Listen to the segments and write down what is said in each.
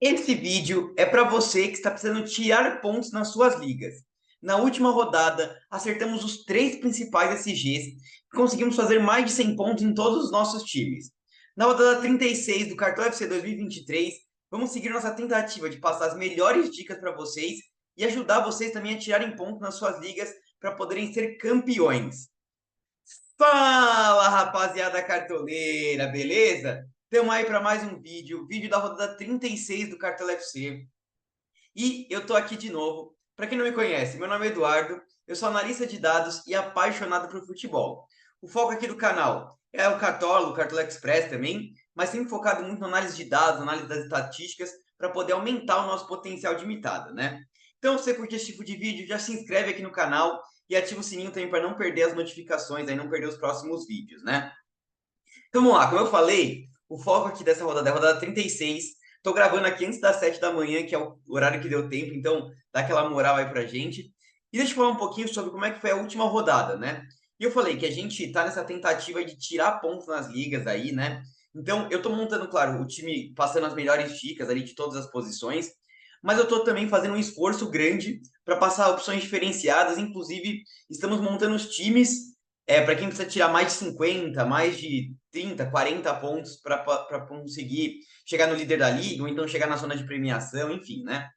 Esse vídeo é para você que está precisando tirar pontos nas suas ligas. Na última rodada, acertamos os três principais SGs e conseguimos fazer mais de 100 pontos em todos os nossos times. Na rodada 36 do Cartão FC 2023, vamos seguir nossa tentativa de passar as melhores dicas para vocês e ajudar vocês também a tirarem pontos nas suas ligas para poderem ser campeões. Fala, rapaziada cartoleira, beleza? Estamos aí para mais um vídeo da rodada 36 do Cartel FC. E eu tô aqui de novo. Para quem não me conhece, meu nome é Eduardo, eu sou analista de dados e apaixonado por futebol. O foco aqui do canal é o Cartola, o Cartola Express também, mas sempre focado muito na análise de dados, análise das estatísticas, para poder aumentar o nosso potencial de imitada, né? Então, se você curte esse tipo de vídeo, já se inscreve aqui no canal e ativa o sininho também para não perder as notificações, aí não perder os próximos vídeos, né? Então vamos lá, como eu falei, o foco aqui dessa rodada é a rodada 36. Estou gravando aqui antes das 7 da manhã, que é o horário que deu tempo, então dá aquela moral aí pra gente. E deixa eu falar um pouquinho sobre como é que foi a última rodada, né? E eu falei que a gente está nessa tentativa de tirar pontos nas ligas aí, né? Então eu estou montando, claro, o time passando as melhores dicas ali de todas as posições, mas eu estou também fazendo um esforço grande para passar opções diferenciadas, inclusive estamos montando os times para quem precisa tirar mais de 50, mais de 30, 40 pontos para conseguir chegar no líder da liga, ou então chegar na zona de premiação, enfim, né?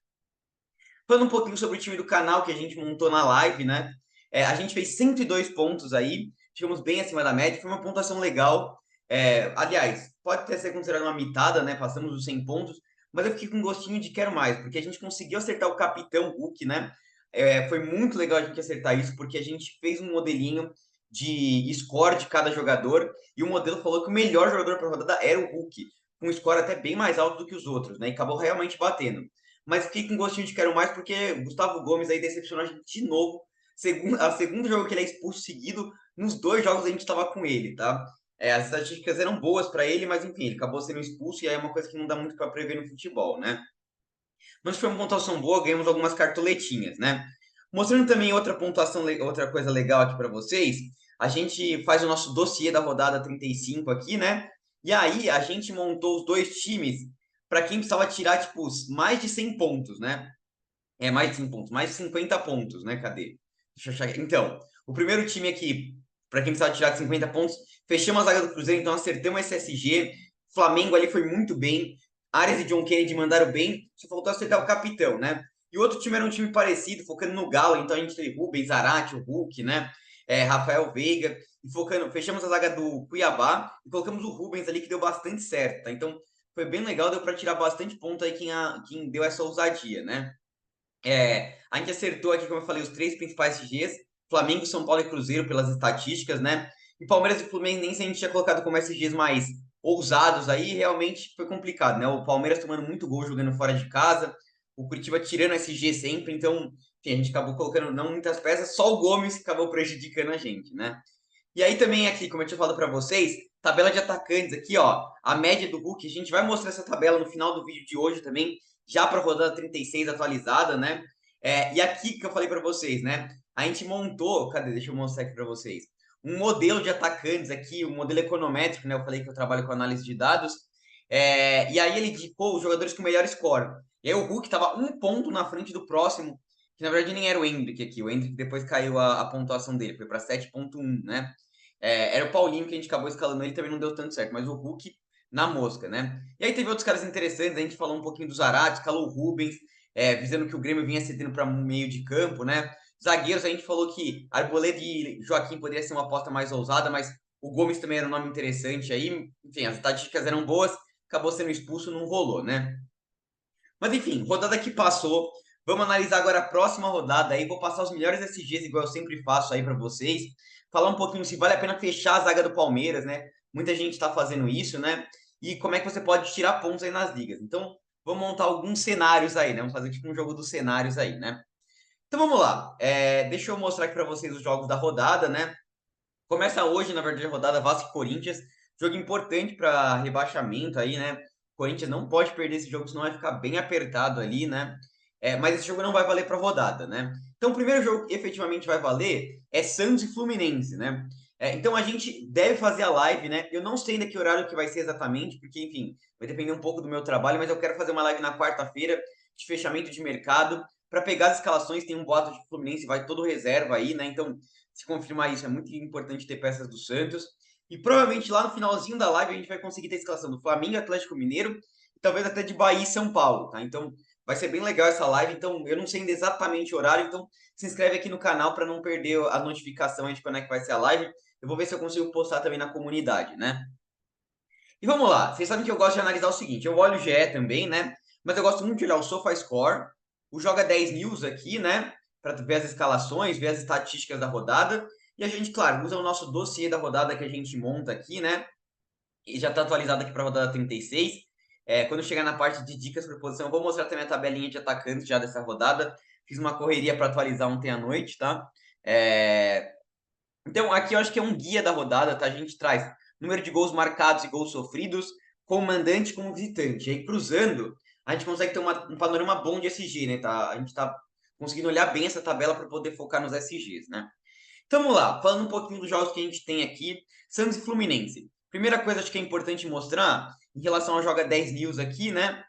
Falando um pouquinho sobre o time do canal que a gente montou na live, né? A gente fez 102 pontos aí, ficamos bem acima da média, foi uma pontuação legal. Aliás, pode até ser considerado uma mitada, né? Passamos os 100 pontos, mas eu fiquei com um gostinho de quero mais, porque a gente conseguiu acertar o capitão Hulk, né? Foi muito legal a gente acertar isso, porque a gente fez um modelinho de score de cada jogador, e o modelo falou que o melhor jogador para a rodada era o Hulk, com um score até bem mais alto do que os outros, né? E acabou realmente batendo. Mas fiquei com gostinho de quero mais porque Gustavo Gomes aí decepcionou a gente de novo. Segundo jogo que ele é expulso seguido, nos dois jogos a gente estava com ele, tá? As estatísticas eram boas para ele, mas enfim, ele acabou sendo expulso e aí é uma coisa que não dá muito para prever no futebol, né? Mas foi uma pontuação boa, ganhamos algumas cartoletinhas, né? Mostrando também outra pontuação, outra coisa legal aqui para vocês, a gente faz o nosso dossiê da rodada 35 aqui, né? E aí a gente montou os dois times para quem precisava tirar, tipo, mais de 100 pontos, né? Mais de 100 pontos, mais de 50 pontos, né? Cadê? Deixa eu achar. Então, o primeiro time aqui, para quem precisava tirar 50 pontos, fechamos a zaga do Cruzeiro, então acertamos o SSG. Flamengo ali foi muito bem. Arias e John Kennedy mandaram bem, só faltou acertar o capitão, né? E o outro time era um time parecido, focando no Galo, então a gente teve Rubens, Zarate, o Hulk, né? Rafael Veiga, e focando, fechamos a zaga do Cuiabá e colocamos o Rubens ali, que deu bastante certo, tá? Então foi bem legal, deu para tirar bastante ponto aí quem deu essa ousadia, né? A gente acertou aqui, como eu falei, os três principais SGs, Flamengo, São Paulo e Cruzeiro pelas estatísticas, né? E Palmeiras e Fluminense a gente tinha colocado como SGs mais ousados aí, realmente foi complicado, né? O Palmeiras tomando muito gol jogando fora de casa, o Curitiba tirando SG sempre, então, enfim, a gente acabou colocando não muitas peças, só o Gomes que acabou prejudicando a gente, né? E aí também aqui, como eu tinha falado para vocês, tabela de atacantes aqui, ó, a média do Hulk, a gente vai mostrar essa tabela no final do vídeo de hoje também, já para a rodada 36 atualizada, né? E aqui que eu falei para vocês, né? A gente montou, cadê? Deixa eu mostrar aqui para vocês. Um modelo de atacantes aqui, um modelo econométrico, né? Eu falei que eu trabalho com análise de dados. E aí ele indicou os jogadores com melhor score. E aí o Hulk estava um ponto na frente do próximo, que na verdade nem era o Endrick aqui. O Endrick depois caiu a pontuação dele, foi para 7,1, né? Era o Paulinho que a gente acabou escalando, ele também não deu tanto certo, mas o Hulk na mosca, né? E aí teve outros caras interessantes, a gente falou um pouquinho do Zarate, escalou o Rubens, visando que o Grêmio vinha cedendo para meio de campo, né? Zagueiros, a gente falou que Arboleda e Joaquim poderia ser uma aposta mais ousada, mas o Gomes também era um nome interessante aí. Enfim, as estatísticas eram boas, acabou sendo expulso, não rolou, né? Mas enfim, rodada que passou. Vamos analisar agora a próxima rodada aí. Vou passar os melhores SGs, igual eu sempre faço aí para vocês. Falar um pouquinho se vale a pena fechar a zaga do Palmeiras, né? Muita gente está fazendo isso, né? E como é que você pode tirar pontos aí nas ligas. Então, vamos montar alguns cenários aí, né? Vamos fazer tipo um jogo dos cenários aí, né? Então vamos lá. Deixa eu mostrar aqui para vocês os jogos da rodada, né? Começa hoje, na verdade, a rodada Vasco e Corinthians. Jogo importante para rebaixamento aí, né? O Corinthians não pode perder esse jogo, senão vai ficar bem apertado ali, né? Mas esse jogo não vai valer para rodada, né? Então, o primeiro jogo que efetivamente vai valer é Santos e Fluminense, né? Então a gente deve fazer a live, né? Eu não sei ainda que horário que vai ser exatamente, porque, enfim, vai depender um pouco do meu trabalho, mas eu quero fazer uma live na quarta-feira de fechamento de mercado para pegar as escalações. Tem um boato de Fluminense, vai todo reserva aí, né? Então, se confirmar isso, é muito importante ter peças do Santos. E provavelmente lá no finalzinho da live a gente vai conseguir ter a escalação do Flamengo, Atlético Mineiro e talvez até de Bahia e São Paulo, tá? Então vai ser bem legal essa live. Então eu não sei ainda exatamente o horário, então se inscreve aqui no canal para não perder a notificação de quando é que vai ser a live. Eu vou ver se eu consigo postar também na comunidade, né? E vamos lá, vocês sabem que eu gosto de analisar o seguinte, eu olho o GE também, né? Mas eu gosto muito de olhar o SofaScore, o Joga 10 News aqui, né? Para ver as escalações, ver as estatísticas da rodada. E a gente, claro, usa o nosso dossiê da rodada que a gente monta aqui, né? E já está atualizado aqui para a rodada 36. Quando chegar na parte de dicas por posição, eu vou mostrar também a tabelinha de atacantes já dessa rodada. Fiz uma correria para atualizar ontem à noite, tá? Então, aqui eu acho que é um guia da rodada, tá? A gente traz número de gols marcados e gols sofridos, com mandante como visitante. E aí, cruzando, a gente consegue ter um panorama bom de SG, né? Tá? A gente está conseguindo olhar bem essa tabela para poder focar nos SGs, né? Então, vamos lá, falando um pouquinho dos jogos que a gente tem aqui, Santos e Fluminense. Primeira coisa, acho que é importante mostrar, em relação ao Joga 10 News aqui, né?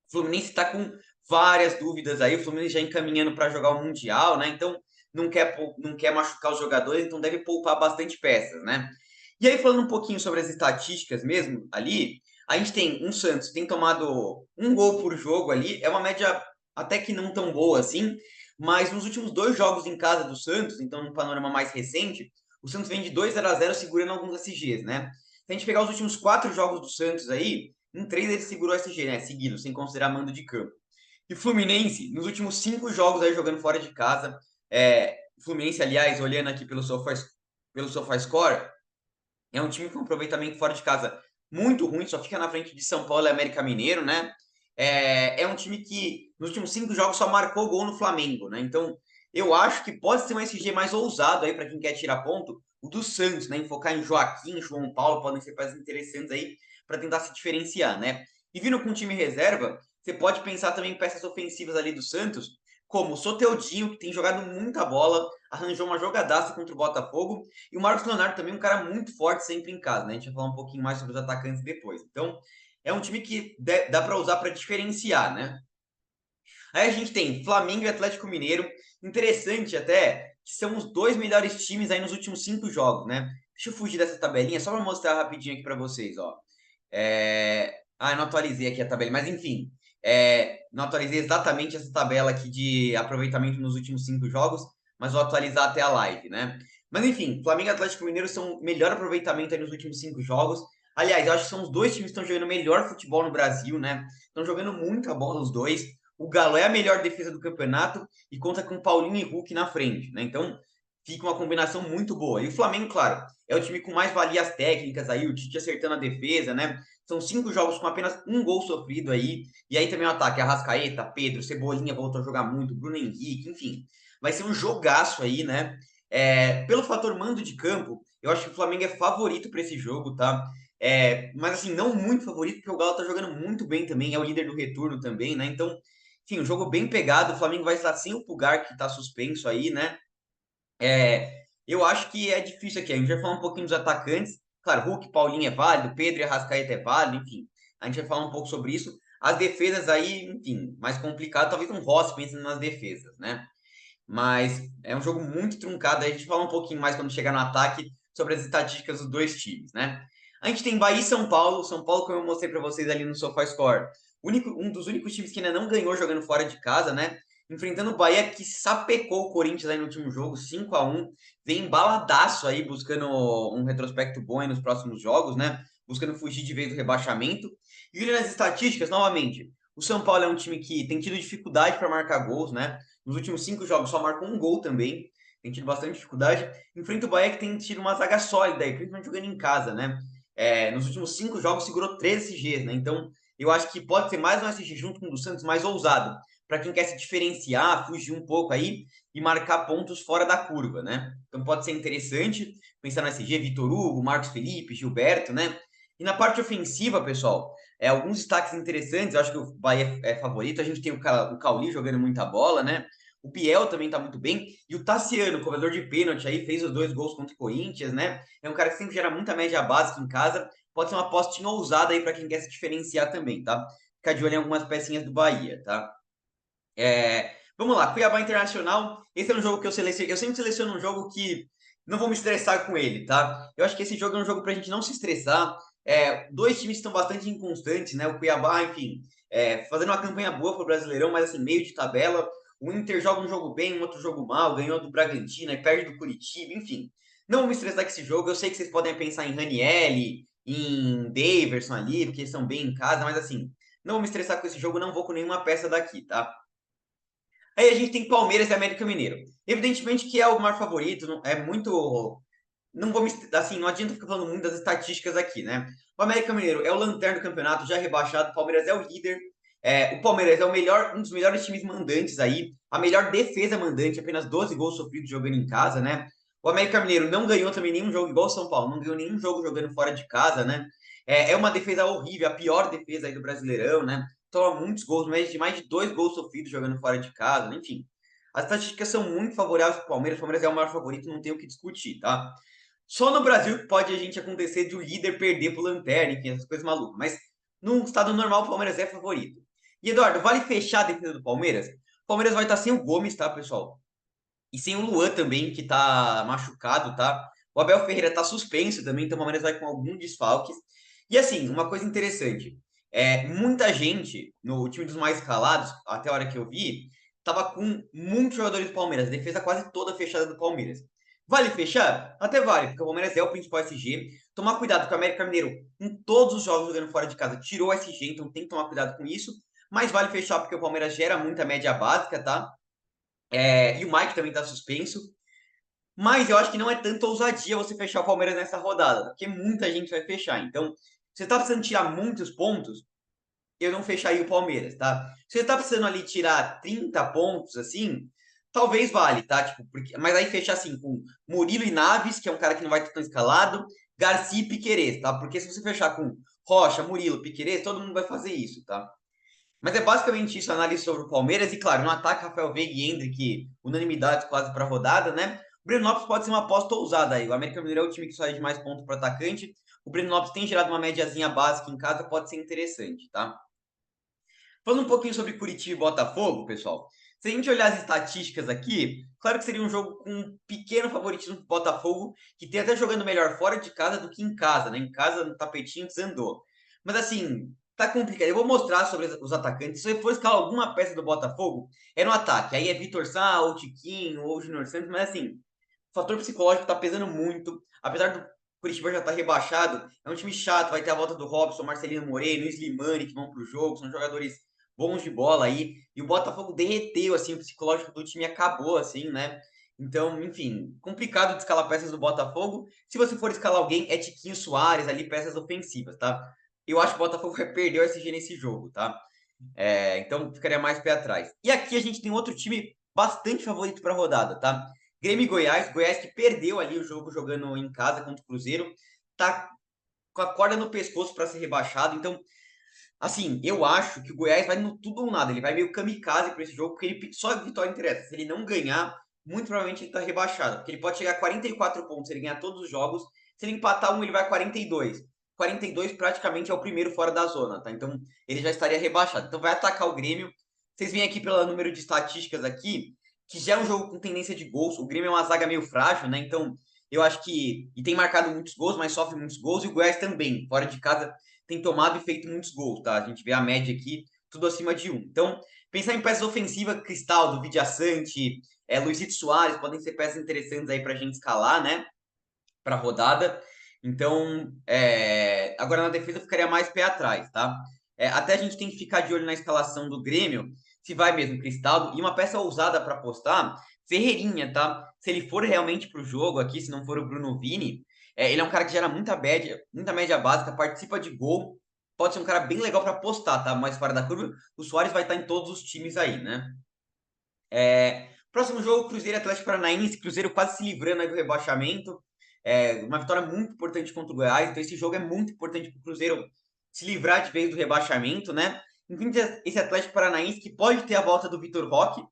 O Fluminense está com várias dúvidas aí, o Fluminense já encaminhando para jogar o Mundial, né? Então não quer machucar os jogadores, então deve poupar bastante peças, né? E aí, falando um pouquinho sobre as estatísticas mesmo ali, a gente tem um Santos que tem tomado um gol por jogo ali, é uma média até que não tão boa assim, mas nos últimos dois jogos em casa do Santos, então no panorama mais recente, o Santos vem de 2-0 segurando alguns SGs, né? Se a gente pegar os últimos quatro jogos do Santos aí, em três ele segurou SG, né? Seguido, sem considerar mando de campo. E o Fluminense, nos últimos cinco jogos aí jogando fora de casa, Fluminense, aliás, olhando aqui pelo SofaScore, é um time com aproveitamento fora de casa muito ruim, só fica na frente de São Paulo e América Mineiro, né? É um time que nos últimos cinco jogos só marcou gol no Flamengo, né? Então, eu acho que pode ser um SG mais ousado aí para quem quer tirar ponto, o do Santos, né? Focar em Joaquim, João Paulo, podem ser peças interessantes aí para tentar se diferenciar, né? E vindo com o time reserva, você pode pensar também em peças ofensivas ali do Santos, como o Soteudinho, que tem jogado muita bola, arranjou uma jogadaça contra o Botafogo, e o Marcos Leonardo também é um cara muito forte sempre em casa, né? A gente vai falar um pouquinho mais sobre os atacantes depois. Então, é um time que dá para usar para diferenciar, né? Aí a gente tem Flamengo e Atlético Mineiro. Interessante até, que são os dois melhores times aí nos últimos cinco jogos, né? Deixa eu fugir dessa tabelinha, só para mostrar rapidinho aqui para vocês, ó. Eu não atualizei aqui a tabela, mas enfim, não atualizei exatamente essa tabela aqui de aproveitamento nos últimos cinco jogos, mas vou atualizar até a live, né? Mas enfim, Flamengo e Atlético Mineiro são o melhor aproveitamento aí nos últimos cinco jogos. Aliás, eu acho que são os dois times que estão jogando melhor futebol no Brasil, né? Estão jogando muita bola os dois. O Galo é a melhor defesa do campeonato e conta com Paulinho e Hulk na frente, né? Então fica uma combinação muito boa. E o Flamengo, claro, é o time com mais valias técnicas aí, o Tite acertando a defesa, né? São cinco jogos com apenas um gol sofrido aí. E aí também o ataque, Arrascaeta, Pedro, Cebolinha voltou a jogar muito, Bruno Henrique, enfim. Vai ser um jogaço aí, né? Pelo fator mando de campo, eu acho que o Flamengo é favorito para esse jogo, tá? Mas assim, não muito favorito, porque o Galo tá jogando muito bem também, é o líder do retorno também, né? Então, enfim, um jogo bem pegado. O Flamengo vai estar sem o Pulgar, que tá suspenso aí, né? Eu acho que é difícil aqui. A gente vai falar um pouquinho dos atacantes. Claro, Hulk, Paulinho é válido, Pedro e Arrascaeta é válido, enfim. A gente vai falar um pouco sobre isso. As defesas aí, enfim, mais complicado. Talvez um Rossi pensando nas defesas, né? Mas é um jogo muito truncado. Aí a gente fala um pouquinho mais quando chegar no ataque sobre as estatísticas dos dois times, né? A gente tem Bahia e São Paulo. São Paulo, como eu mostrei para vocês ali no SofaScore, um dos únicos times que ainda não ganhou jogando fora de casa, né? Enfrentando o Bahia, que sapecou o Corinthians aí no último jogo, 5-1. Vem embaladaço aí, buscando um retrospecto bom aí nos próximos jogos, né? Buscando fugir de vez do rebaixamento. E olhando as estatísticas, novamente, o São Paulo é um time que tem tido dificuldade para marcar gols, né? Nos últimos cinco jogos só marcou um gol também. Tem tido bastante dificuldade. Enfrenta o Bahia, que tem tido uma zaga sólida, aí, principalmente jogando em casa, né? Nos últimos cinco jogos segurou 13 SGs, né? Então, eu acho que pode ser mais um SG junto com o do Santos mais ousado, para quem quer se diferenciar, fugir um pouco aí e marcar pontos fora da curva, né? Então pode ser interessante pensar no SG, Vitor Hugo, Marcos Felipe, Gilberto, né? E na parte ofensiva, pessoal, alguns destaques interessantes. Eu acho que o Bahia é favorito. A gente tem o Cauli jogando muita bola, né? O Biel também tá muito bem. E o Tassiano, cobrador de pênalti, aí fez os 2 gols contra o Corinthians, né? É um cara que sempre gera muita média básica em casa. Pode ser uma apostinha ousada aí para quem quer se diferenciar também, tá? Ficar de olho em algumas pecinhas do Bahia, tá? Vamos lá, Cuiabá Internacional. Esse é um jogo que eu seleciono. Eu sempre seleciono um jogo que não vou me estressar com ele, tá? Eu acho que esse jogo é um jogo pra gente não se estressar. Dois times estão bastante inconstantes, né? O Cuiabá, enfim, fazendo uma campanha boa pro Brasileirão, mas assim, meio de tabela. O Inter joga um jogo bem, um outro jogo mal, ganhou do Bragantino, e perde do Curitiba, enfim. Não vou me estressar com esse jogo. Eu sei que vocês podem pensar em Ranielli, em Daverson ali, porque eles são bem em casa, mas assim, não vou me estressar com esse jogo, não vou com nenhuma peça daqui, tá? Aí a gente tem Palmeiras e América Mineiro. Evidentemente que é o maior favorito, é muito. Não vou me, assim, não adianta ficar falando muito das estatísticas aqui, né? O América Mineiro é o lanterna do campeonato, já rebaixado. O Palmeiras é o líder. O Palmeiras é um dos melhores times mandantes aí. A melhor defesa mandante, apenas 12 gols sofridos jogando em casa, né? O América Mineiro não ganhou também nenhum jogo, igual o São Paulo, não ganhou nenhum jogo jogando fora de casa, né? É uma defesa horrível, a pior defesa aí do Brasileirão, né? Toma muitos gols, mais de 2 gols sofridos jogando fora de casa, enfim. As estatísticas são muito favoráveis para o Palmeiras. O Palmeiras é o maior favorito, não tem o que discutir, tá? Só no Brasil que pode a gente acontecer de o líder perder pro Lanterna, enfim, essas coisas malucas. Mas num estado normal, o Palmeiras é favorito. E Eduardo, vale fechar a defesa do Palmeiras? O Palmeiras vai estar sem o Gomes, tá, pessoal? E sem o Luan também, que tá machucado, tá? O Abel Ferreira tá suspenso também, então o Palmeiras vai com alguns desfalques. E assim, uma coisa interessante, muita gente no time dos mais escalados, até a hora que eu vi, tava com muitos jogadores do Palmeiras, defesa quase toda fechada do Palmeiras. Vale fechar? Até vale, porque o Palmeiras é o principal SG. Tomar cuidado com o América Mineiro, em todos os jogos jogando fora de casa, tirou o SG, então tem que tomar cuidado com isso. Mas vale fechar porque o Palmeiras gera muita média básica, tá? E o Mike também tá suspenso. Mas eu acho que não é tanta ousadia você fechar o Palmeiras nessa rodada, porque muita gente vai fechar. Então, se você tá precisando tirar muitos pontos, eu não fecharia o Palmeiras, tá? Se você tá precisando ali tirar 30 pontos, assim, talvez vale, tá? Tipo, mas aí fechar assim com Murilo e Naves, que é um cara que não vai estar tão escalado, Garcia e Piquerez, tá? Porque se você fechar com Rocha, Murilo, Piquerez, todo mundo vai fazer isso, tá? Mas é basicamente isso, a análise sobre o Palmeiras. E claro, no ataque, Rafael Veiga e Endrick, unanimidade quase para a rodada, né? O Breno Lopes pode ser uma aposta ousada aí. O América Mineiro é o time que sai de mais pontos para atacante. O Breno Lopes tem gerado uma médiazinha básica em casa, pode ser interessante, tá? Falando um pouquinho sobre Curitiba e Botafogo, pessoal. Se a gente olhar as estatísticas aqui, claro que seria um jogo com um pequeno favoritismo para o Botafogo, que tem até jogando melhor fora de casa do que em casa, né? Em casa, no tapetinho, desandou. Mas assim, tá complicado. Eu vou mostrar sobre os atacantes. Se você for escalar alguma peça do Botafogo, é no ataque. Aí é Vitor Sá, ou Tiquinho, ou Júnior Santos, mas assim, o fator psicológico tá pesando muito. Apesar do Curitiba já estar rebaixado, é um time chato, vai ter a volta do Robson, Marcelino Moreno, Slimani, que vão pro jogo, são jogadores bons de bola aí. E o Botafogo derreteu, assim, o psicológico do time acabou, assim, né? Então, enfim, complicado de escalar peças do Botafogo. Se você for escalar alguém, é Tiquinho Soares ali, peças ofensivas, tá? Eu acho que o Botafogo vai perder o SG nesse jogo, tá? Então ficaria mais pé atrás. E aqui a gente tem outro time bastante favorito para a rodada, tá? Grêmio e Goiás. Goiás que perdeu ali o jogo jogando em casa contra o Cruzeiro. Tá com a corda no pescoço para ser rebaixado. Então, assim, eu acho que o Goiás vai no tudo ou nada. Ele vai meio kamikaze para esse jogo, porque só a vitória interessa. Se ele não ganhar, muito provavelmente ele tá rebaixado. Porque ele pode chegar a 44 pontos se ele ganhar todos os jogos. Se ele empatar um, ele vai a 42. 42 praticamente é o primeiro fora da zona, tá? Então ele já estaria rebaixado. Então vai atacar o Grêmio. Vocês veem aqui pelo número de estatísticas aqui, que já é um jogo com tendência de gols. O Grêmio é uma zaga meio frágil, né? Então eu acho que. E tem marcado muitos gols, mas sofre muitos gols. E o Goiás também, fora de casa, tem tomado e feito muitos gols, tá? A gente vê a média aqui, tudo acima de 1. Então, pensar em peças ofensivas, Cristaldo, Vidia Sante, Luizito Soares, podem ser peças interessantes aí pra gente escalar, né? Pra rodada. Então, agora na defesa eu ficaria mais pé atrás, tá? Até a gente tem que ficar de olho na escalação do Grêmio, se vai mesmo Cristaldo, e uma peça ousada para apostar, Ferreirinha, tá? Se ele for realmente pro jogo aqui, se não for o Bruno Vini, ele é um cara que gera muita média básica, participa de gol, pode ser um cara bem legal para apostar, tá? Mais fora da curva, o Soares vai estar em todos os times aí, né? Próximo jogo, Cruzeiro e Atlético Paranaense. Cruzeiro quase se livrando aí do rebaixamento. Uma vitória muito importante contra o Goiás. Então, esse jogo é muito importante para o Cruzeiro se livrar de vez do rebaixamento, né? Enfim, esse Atlético Paranaense que pode ter a volta do Vitor Roque.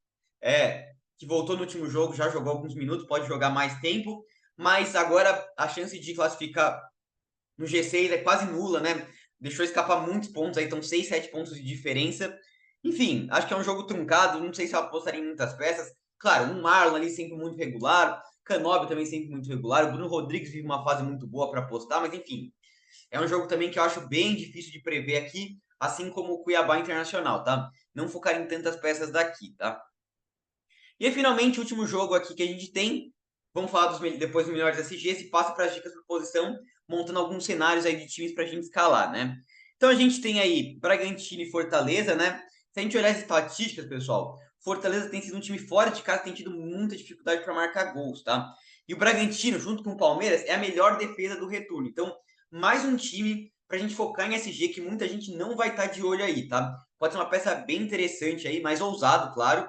que voltou no último jogo, já jogou alguns minutos, pode jogar mais tempo, mas agora a chance de classificar no G6 é quase nula, né? Deixou escapar muitos pontos, aí estão 6, 7 pontos de diferença. Enfim, acho que é um jogo truncado, não sei se eu apostaria em muitas peças. Claro, um Marlon ali sempre muito regular, Canóbio também sempre muito regular, o Bruno Rodrigues vive uma fase muito boa para apostar, mas enfim, é um jogo também que eu acho bem difícil de prever aqui, assim como o Cuiabá Internacional, tá? Não focar em tantas peças daqui, tá? E aí, finalmente, o último jogo aqui que a gente tem. Vamos falar depois dos melhores SGs e passa para as dicas por posição, montando alguns cenários aí de times para a gente escalar, né? Então a gente tem aí Bragantino e Fortaleza, né? Se a gente olhar as estatísticas, pessoal, Fortaleza tem sido um time fora de casa, tem tido muita dificuldade para marcar gols, tá? E o Bragantino, junto com o Palmeiras, é a melhor defesa do retorno. Então, mais um time para a gente focar em SG que muita gente não vai estar de olho aí, tá? Pode ser uma peça bem interessante aí, mais ousado, claro,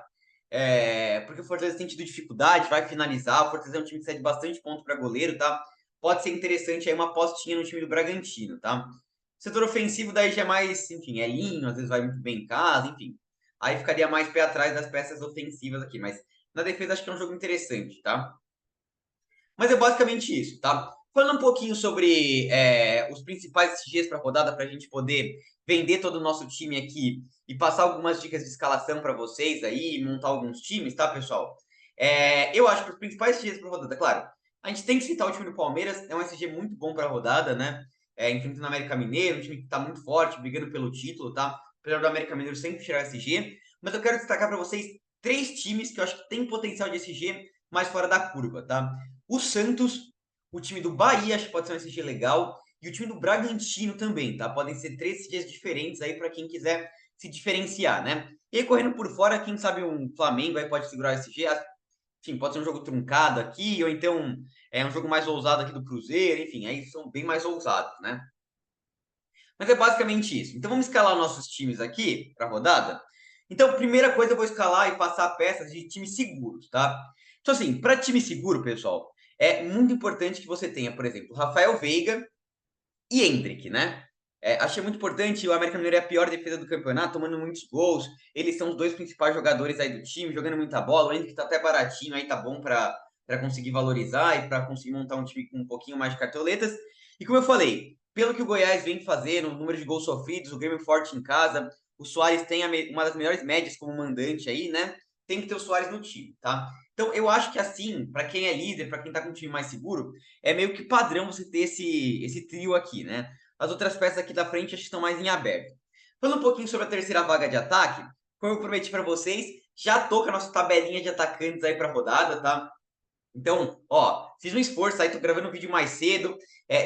porque o Fortaleza tem tido dificuldade, vai finalizar. O Fortaleza é um time que cede bastante ponto para goleiro, tá? Pode ser interessante aí uma apostinha no time do Bragantino, tá? O setor ofensivo daí já é mais, enfim, é linho, às vezes vai muito bem em casa, enfim. Aí ficaria mais pé atrás das peças ofensivas aqui, mas na defesa acho que é um jogo interessante, tá? Mas é basicamente isso, tá? Falando um pouquinho sobre os principais SGs para a rodada, para a gente poder vender todo o nosso time aqui e passar algumas dicas de escalação para vocês aí, montar alguns times, tá, pessoal? Eu acho que os principais SGs para a rodada, claro, a gente tem que citar o time do Palmeiras, é um SG muito bom para a rodada, né? Enfrentando o América Mineiro, um time que está muito forte, brigando pelo título, tá? Apesar do América Mineiro sempre tirar SG, mas eu quero destacar para vocês três times que eu acho que tem potencial de SG mais fora da curva, tá? O Santos, o time do Bahia, acho que pode ser um SG legal, e o time do Bragantino também, tá? Podem ser três SGs diferentes aí para quem quiser se diferenciar, né? E aí, correndo por fora, quem sabe um Flamengo aí pode segurar o SG, enfim, pode ser um jogo truncado aqui, ou então um jogo mais ousado aqui do Cruzeiro, enfim, aí são bem mais ousados, né? Mas é basicamente isso. Então vamos escalar nossos times aqui para a rodada. Então, primeira coisa, eu vou escalar e passar peças de times seguros, tá? Então, assim, para time seguro, pessoal, é muito importante que você tenha, por exemplo, Rafael Veiga e Endrick, né? Achei muito importante, o América Mineiro é a pior defesa do campeonato, tomando muitos gols. Eles são os dois principais jogadores aí do time, jogando muita bola. O Endrick tá até baratinho aí, tá bom para conseguir valorizar e para conseguir montar um time com um pouquinho mais de cartoletas. E como eu falei, pelo que o Goiás vem fazendo, o número de gols sofridos, o Grêmio forte em casa, o Soares tem uma das melhores médias como mandante aí, né? Tem que ter o Soares no time, tá? Então eu acho que assim, para quem é líder, para quem tá com um time mais seguro, é meio que padrão você ter esse trio aqui, né? As outras peças aqui da frente acho que estão mais em aberto. Falando um pouquinho sobre a terceira vaga de ataque, como eu prometi para vocês, já tô com a nossa tabelinha de atacantes aí para rodada, tá? Então, ó, fiz um esforço aí, tô gravando um vídeo mais cedo,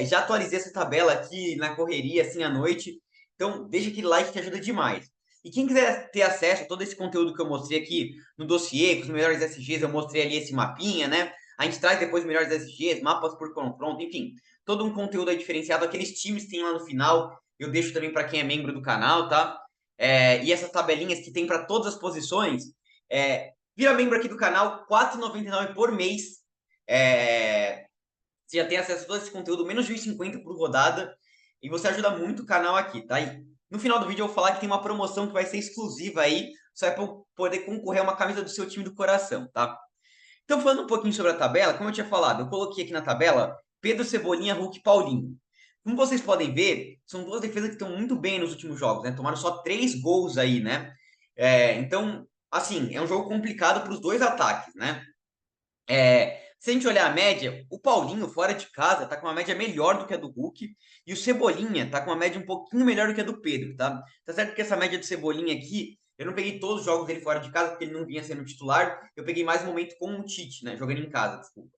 já atualizei essa tabela aqui na correria, assim, à noite. Então, deixa aquele like que ajuda demais. E quem quiser ter acesso a todo esse conteúdo que eu mostrei aqui no dossiê, com os melhores SGs, eu mostrei ali esse mapinha, né? A gente traz depois os melhores SGs, mapas por confronto, enfim, todo um conteúdo aí diferenciado. Aqueles times que tem lá no final, eu deixo também para quem é membro do canal, tá? E essas tabelinhas que tem para todas as posições, vira membro aqui do canal, R$ 4,99 por mês. Você já tem acesso a todo esse conteúdo, menos de 1,50 por rodada. E você ajuda muito o canal aqui, tá? E no final do vídeo eu vou falar que tem uma promoção que vai ser exclusiva aí. Você vai poder concorrer a uma camisa do seu time do coração, tá? Então, falando um pouquinho sobre a tabela, como eu tinha falado, eu coloquei aqui na tabela Pedro Cebolinha, Hulk e Paulinho. Como vocês podem ver, são duas defesas que estão muito bem nos últimos jogos, né? Tomaram só 3 gols aí, né? Então, assim, é um jogo complicado para os dois ataques, né? Se a gente olhar a média, o Paulinho fora de casa tá com uma média melhor do que a do Hulk e o Cebolinha tá com uma média um pouquinho melhor do que a do Pedro, tá? Tá certo que essa média do Cebolinha aqui, eu não peguei todos os jogos dele fora de casa porque ele não vinha sendo titular, eu peguei mais um momento com o Tite, né? Jogando em casa, desculpa.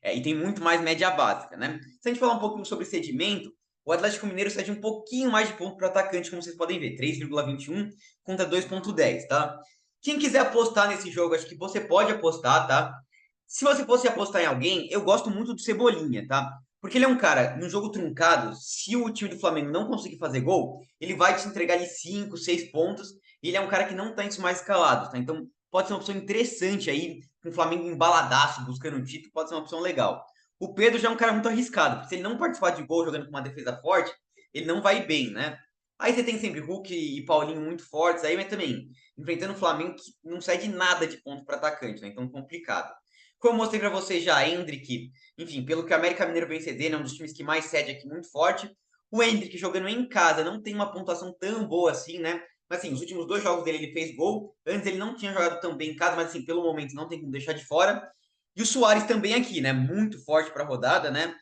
E tem muito mais média básica, né? Se a gente falar um pouquinho sobre cedimento, o Atlético Mineiro cede um pouquinho mais de ponto para o atacante, como vocês podem ver, 3,21 contra 2,10, tá? Quem quiser apostar nesse jogo, acho que você pode apostar, tá? Se você fosse apostar em alguém, eu gosto muito do Cebolinha, tá? Porque ele é um cara, num jogo truncado, se o time do Flamengo não conseguir fazer gol, ele vai te entregar ali 5, 6 pontos, e ele é um cara que não tá entre os mais escalados, tá? Então, pode ser uma opção interessante aí, com o Flamengo embaladaço, buscando um título, pode ser uma opção legal. O Pedro já é um cara muito arriscado, porque se ele não participar de gol jogando com uma defesa forte, ele não vai bem, né? Aí você tem sempre Hulk e Paulinho muito fortes aí, mas também enfrentando o Flamengo que não cede nada de ponto para atacante, né? Então complicado. Como eu mostrei para vocês já, Endrick, enfim, pelo que o América Mineiro vem cedendo, é um dos times que mais cede aqui muito forte. O Endrick jogando em casa não tem uma pontuação tão boa assim, né? Mas assim, os últimos 2 jogos dele ele fez gol. Antes ele não tinha jogado tão bem em casa, mas assim, pelo momento não tem como deixar de fora. E o Soares também aqui, né? Muito forte para a rodada, né?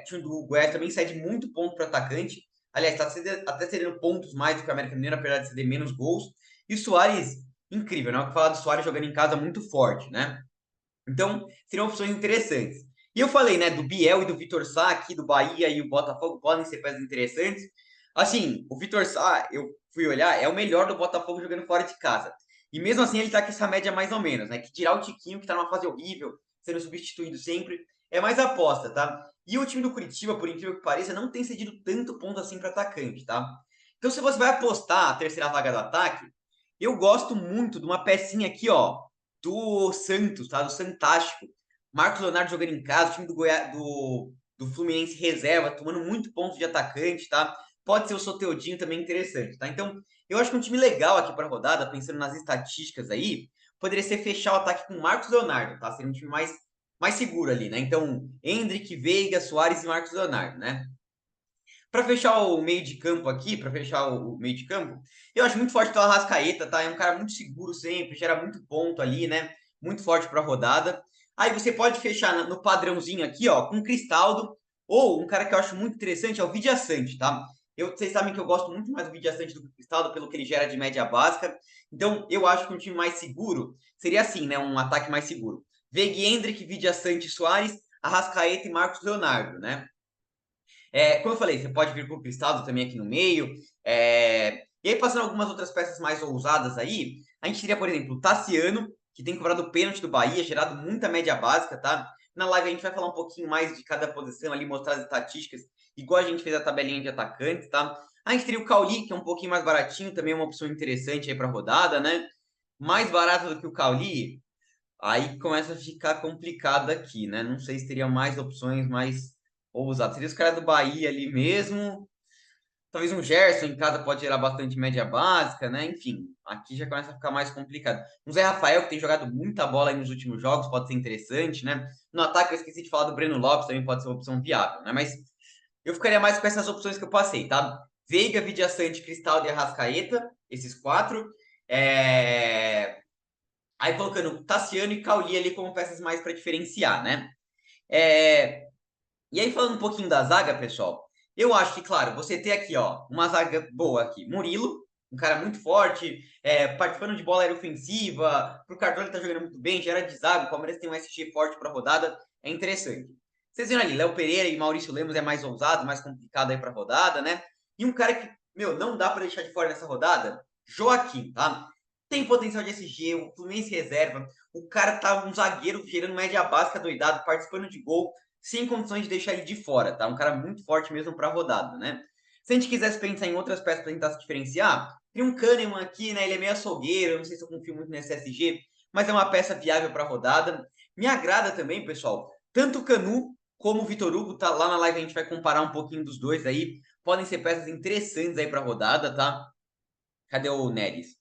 O time do Goiás também cede muito ponto para atacante. Aliás, está até cedendo pontos mais do que o América Mineiro, apesar de ceder menos gols. E o Soares, incrível, né? O que falar do Soares jogando em casa muito forte, né? Então, seriam opções interessantes. E eu falei, né, do Biel e do Vitor Sá aqui do Bahia e o Botafogo podem ser peças interessantes. Assim, o Vitor Sá, eu fui olhar, é o melhor do Botafogo jogando fora de casa. E mesmo assim ele tá com essa média mais ou menos, né? Que tirar o Tiquinho, que tá numa fase horrível, sendo substituído sempre, é mais aposta, tá? E o time do Curitiba, por incrível que pareça, não tem cedido tanto ponto assim para atacante, tá? Então, se você vai apostar a terceira vaga do ataque, eu gosto muito de uma pecinha aqui, ó, do Santos, tá? Do Santástico. Marcos Leonardo jogando em casa, o time do Fluminense reserva, tomando muito ponto de atacante, tá? Pode ser o Soteudinho também interessante, tá? Então, eu acho que um time legal aqui para a rodada, pensando nas estatísticas aí, poderia ser fechar o ataque com Marcos Leonardo, tá? Seria um time mais seguro ali, né? Então, Hendrick, Veiga, Soares e Marcos Leonardo, né? Para fechar o meio de campo aqui, para fechar o meio de campo, eu acho muito forte o Arrascaeta, tá? É um cara muito seguro sempre, gera muito ponto ali, né? Muito forte para a rodada. Aí você pode fechar no padrãozinho aqui, ó, com o Cristaldo, ou um cara que eu acho muito interessante é o Vidia Sante, tá? Vocês sabem que eu gosto muito mais do Vidia Sante do que o Cristaldo, pelo que ele gera de média básica. Então, eu acho que um time mais seguro seria assim, né? Um ataque mais seguro. Veiga, Hendrick, Vidia Sante, Soares, Arrascaeta e Marcos Leonardo, né? Como eu falei, você pode vir com o Cristaldo também aqui no meio. E aí, passando algumas outras peças mais ousadas aí, a gente teria, por exemplo, o Tassiano, que tem cobrado o pênalti do Bahia, gerado muita média básica, tá? Na live a gente vai falar um pouquinho mais de cada posição ali, mostrar as estatísticas, igual a gente fez a tabelinha de atacantes, tá? A gente teria o Cauli, que é um pouquinho mais baratinho, também é uma opção interessante aí para rodada, né? Mais barato do que o Cauli, aí começa a ficar complicado aqui, né? Não sei se teria mais opções mais ousadas. Seria os caras do Bahia ali mesmo. Talvez um Gerson em casa pode gerar bastante média básica, né? Enfim, aqui já começa a ficar mais complicado. Um Zé Rafael, que tem jogado muita bola aí nos últimos jogos, pode ser interessante, né? No ataque, eu esqueci de falar do Breno Lopes, também pode ser uma opção viável, né? Mas eu ficaria mais com essas opções que eu passei, tá? Veiga, Vidia Sante, Cristal e Arrascaeta, esses quatro. Aí colocando Tassiano e Cauli ali como peças mais para diferenciar, né? É... E aí falando um pouquinho da zaga, pessoal, eu acho que, claro, você ter aqui, ó, uma zaga boa aqui. Murilo, um cara muito forte, participando de bola aérea ofensiva, pro Cartola ele tá jogando muito bem, gera de zaga, o Palmeiras tem um SG forte para rodada, é interessante. Vocês viram ali, Léo Pereira e Maurício Lemos é mais ousado, mais complicado aí para rodada, né? E um cara que, meu, não dá para deixar de fora nessa rodada, Joaquim, tá? Tem potencial de SG, o Fluminense reserva, o cara tá um zagueiro gerando média básica doidado, participando de gol, sem condições de deixar ele de fora, tá? Um cara muito forte mesmo para rodada, né? Se a gente quisesse pensar em outras peças para tentar se diferenciar, tem um Kahneman aqui, né? Ele é meio açougueiro, não sei se eu confio muito nesse SG, mas é uma peça viável para rodada. Me agrada também, pessoal, tanto o Canu como o Vitor Hugo, tá lá na live a gente vai comparar um pouquinho dos dois aí, podem ser peças interessantes aí para rodada, tá? Cadê o Neres?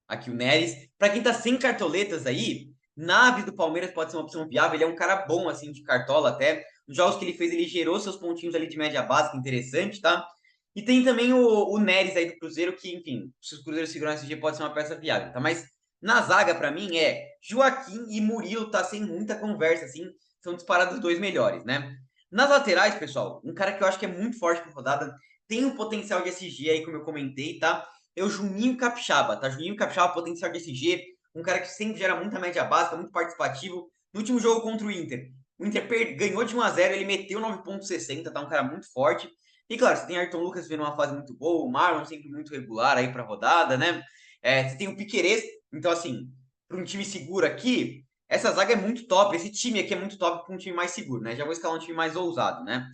Aqui o Neres. Para quem tá sem cartoletas aí, Naves do Palmeiras pode ser uma opção viável. Ele é um cara bom, assim, de cartola até. Nos jogos que ele fez, ele gerou seus pontinhos ali de média básica, interessante, tá? E tem também o Neres aí do Cruzeiro, que, enfim, se o Cruzeiro segurar esse G, pode ser uma peça viável, tá? Mas na zaga, para mim, Joaquim e Murilo, tá sem muita conversa, assim, são disparados os dois melhores, né? Nas laterais, pessoal, um cara que eu acho que é muito forte pra rodada, tem um potencial de SG aí, como eu comentei, tá? É o Juninho Capixaba, tá? Juninho Capixaba, potencial de SG, um cara que sempre gera muita média básica, muito participativo. No último jogo contra o Inter ganhou de 1-0, ele meteu 9,60, tá? Um cara muito forte. E claro, você tem Ayrton Lucas vendo uma fase muito boa, o Marlon sempre muito regular aí pra rodada, né? Você tem o Piquerez, então assim, para um time seguro aqui, essa zaga é muito top, esse time aqui é muito top para um time mais seguro, né? Já vou escalar um time mais ousado, né?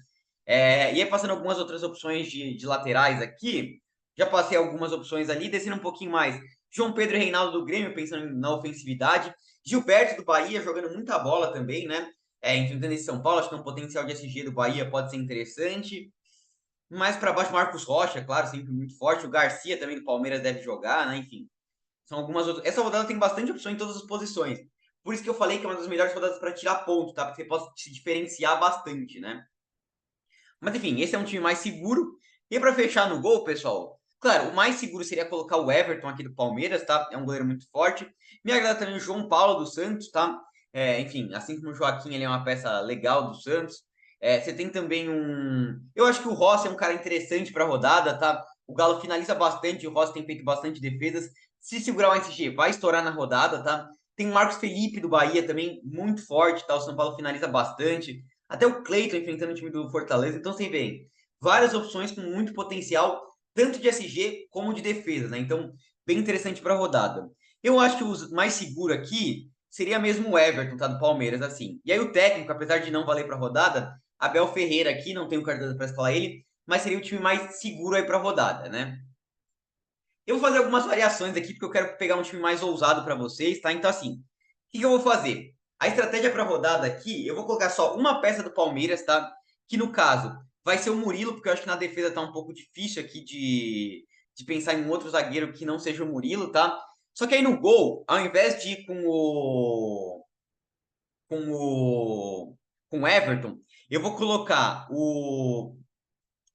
E aí passando algumas outras opções de laterais aqui, já passei algumas opções ali, descendo um pouquinho mais. João Pedro e Reinaldo do Grêmio, pensando na ofensividade. Gilberto do Bahia, jogando muita bola também, né? Enfrentando esse São Paulo, acho que é um potencial de SG do Bahia, pode ser interessante. Mais para baixo, Marcos Rocha, claro, sempre muito forte. O Garcia também do Palmeiras deve jogar, né? Enfim, são algumas outras. Essa rodada tem bastante opção em todas as posições. Por isso que eu falei que é uma das melhores rodadas para tirar ponto, tá? Porque você pode se diferenciar bastante, né? Mas enfim, esse é um time mais seguro. E para fechar no gol, pessoal, claro, o mais seguro seria colocar o Everton aqui do Palmeiras, tá? É um goleiro muito forte. Me agrada também o João Paulo do Santos, tá? Enfim, assim como o Joaquim, ele é uma peça legal do Santos. Você tem também um. Eu acho que o Rossi é um cara interessante para a rodada, tá? O Galo finaliza bastante, o Rossi tem feito bastante defesas. Se segurar o SG, vai estourar na rodada, tá? Tem o Marcos Felipe do Bahia também, muito forte, tá? O São Paulo finaliza bastante. Até o Cleiton enfrentando o time do Fortaleza. Então, você vê várias opções com muito potencial, tanto de SG como de defesa, né? Então, bem interessante para a rodada. Eu acho que o mais seguro aqui seria mesmo o Everton, tá? Do Palmeiras, assim. E aí o técnico, apesar de não valer para a rodada, Abel Ferreira aqui, não tenho cartão para escalar ele, mas seria o time mais seguro aí para a rodada, né? Eu vou fazer algumas variações aqui, porque eu quero pegar um time mais ousado para vocês, tá? Então, assim, o que eu vou fazer? A estratégia para rodada aqui, eu vou colocar só uma peça do Palmeiras, tá? Que no caso vai ser o Murilo, porque eu acho que na defesa tá um pouco difícil aqui de pensar em um outro zagueiro que não seja o Murilo, tá? Só que aí no gol, ao invés de ir com o com o Everton, eu vou colocar o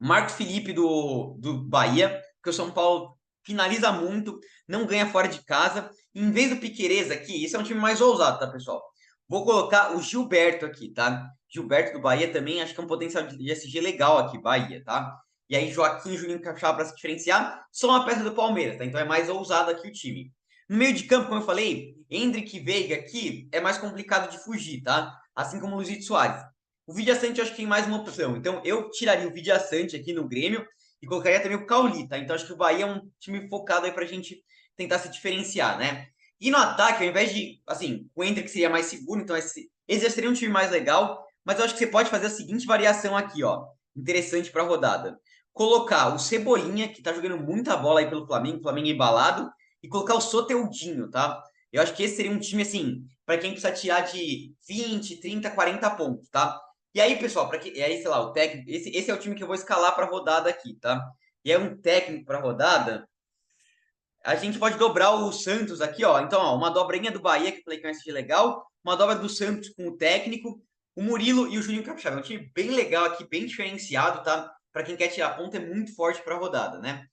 Marcos Felipe do Bahia, porque o São Paulo finaliza muito, não ganha fora de casa. Em vez do Piquerez aqui, esse é um time mais ousado, tá, pessoal? Vou colocar o Gilberto aqui, tá? Gilberto do Bahia também, acho que é um potencial de SG legal aqui, Bahia, tá? E aí, Joaquim e Juninho Capixaba para se diferenciar, são uma peça do Palmeiras, tá? Então é mais ousado aqui o time. No meio de campo, como eu falei, Hendrick e Veiga aqui é mais complicado de fugir, tá? Assim como o Luizito Soares. O Vidiaçante eu acho que tem mais uma opção. Então eu tiraria o Vidiaçante aqui no Grêmio e colocaria também o Cauli, tá? Então acho que o Bahia é um time focado aí pra gente tentar se diferenciar, né? E no ataque, ao invés de, assim, o Hendrick seria mais seguro, então esse seria um time mais legal, mas eu acho que você pode fazer a seguinte variação aqui, ó. Interessante pra rodada. Colocar o Cebolinha, que tá jogando muita bola aí pelo Flamengo, Flamengo embalado, e colocar o Soteudinho, tá? Eu acho que esse seria um time, assim, para quem precisa tirar de 20, 30, 40 pontos, tá? E aí, pessoal, para que e aí, sei lá, o técnico, esse é o time que eu vou escalar para rodada aqui, tá? E é um técnico para rodada, a gente pode dobrar o Santos aqui, ó. Então, ó, uma dobrinha do Bahia que eu falei que vai ser legal, uma dobra do Santos com o técnico, o Murilo e o Juninho Capixaba. É um time bem legal aqui, bem diferenciado, tá? Para quem quer tirar ponto é muito forte para rodada, né?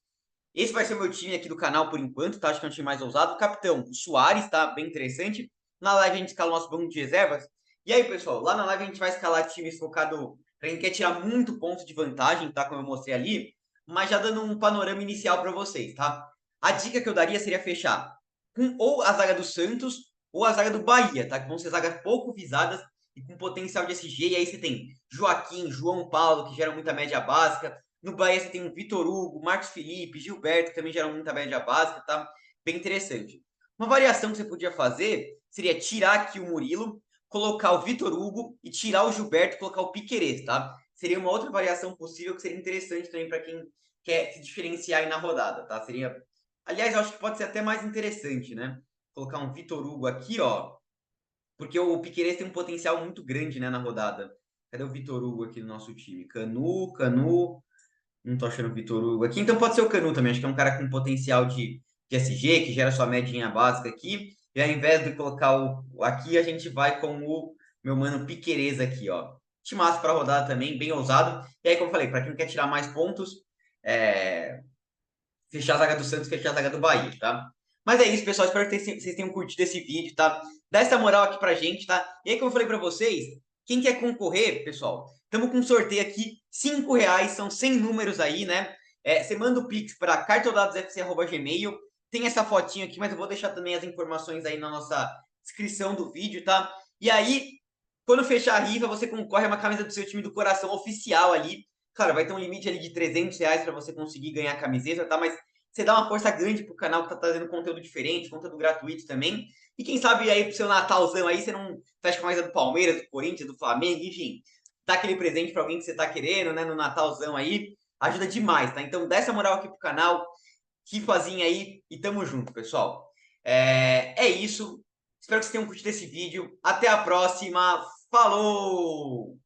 Esse vai ser o meu time aqui do canal por enquanto, tá? Acho que é um time mais ousado. O capitão, o Soares, tá? Bem interessante. Na live a gente escala o nosso banco de reservas. E aí, pessoal, lá na live a gente vai escalar times focado pra quem quer tirar muito ponto de vantagem, tá? Como eu mostrei ali. Mas já dando um panorama inicial para vocês, tá? A dica que eu daria seria fechar com ou a zaga do Santos ou a zaga do Bahia, tá? Que vão ser zagas pouco visadas e com potencial de SG. E aí você tem Joaquim, João Paulo, que geram muita média básica. No Bahia você tem o Vitor Hugo, Marcos Felipe, Gilberto, que também geram muita média básica, tá? Bem interessante. Uma variação que você podia fazer seria tirar aqui o Murilo, colocar o Vitor Hugo e tirar o Gilberto e colocar o Piquerez, tá? Seria uma outra variação possível que seria interessante também para quem quer se diferenciar aí na rodada, tá? Seria. Aliás, eu acho que pode ser até mais interessante, né? Colocar um Vitor Hugo aqui, ó, porque o Piquerez tem um potencial muito grande, né, na rodada. Cadê o Vitor Hugo aqui no nosso time? Canu. Não tô achando o Vitor Hugo aqui. Então pode ser o Canu também. Acho que é um cara com potencial de SG, que gera sua média básica aqui. E ao invés de colocar o aqui, a gente vai com o meu mano Piquerez aqui, ó. Timaço para rodada também, bem ousado. E aí, como eu falei, para quem quer tirar mais pontos, é, fechar a zaga do Santos, fechar a zaga do Bahia, tá? Mas é isso, pessoal. Espero que vocês tenham curtido esse vídeo, tá? Dá essa moral aqui pra gente, tá? E aí, como eu falei pra vocês, quem quer concorrer, pessoal, estamos com um sorteio aqui, R$ 5, são 100 números aí, né? Você manda o Pix para cartodadosfc@gmail. Tem essa fotinha aqui, mas eu vou deixar também as informações aí na nossa descrição do vídeo, tá? E aí, quando fechar a rifa, você concorre a uma camisa do seu time do coração oficial ali. Claro, vai ter um limite ali de R$ 300 para você conseguir ganhar a camiseta, tá? Mas você dá uma força grande pro canal que tá trazendo conteúdo diferente, conteúdo gratuito também. E quem sabe aí pro seu Natalzão aí, você não fecha com a camisa do Palmeiras, do Corinthians, do Flamengo, enfim. Dá aquele presente para alguém que você tá querendo, né? No Natalzão aí. Ajuda demais, tá? Então dá essa moral aqui pro canal. Rifazinha aí e tamo junto, pessoal. É isso. Espero que vocês tenham curtido esse vídeo. Até a próxima. Falou!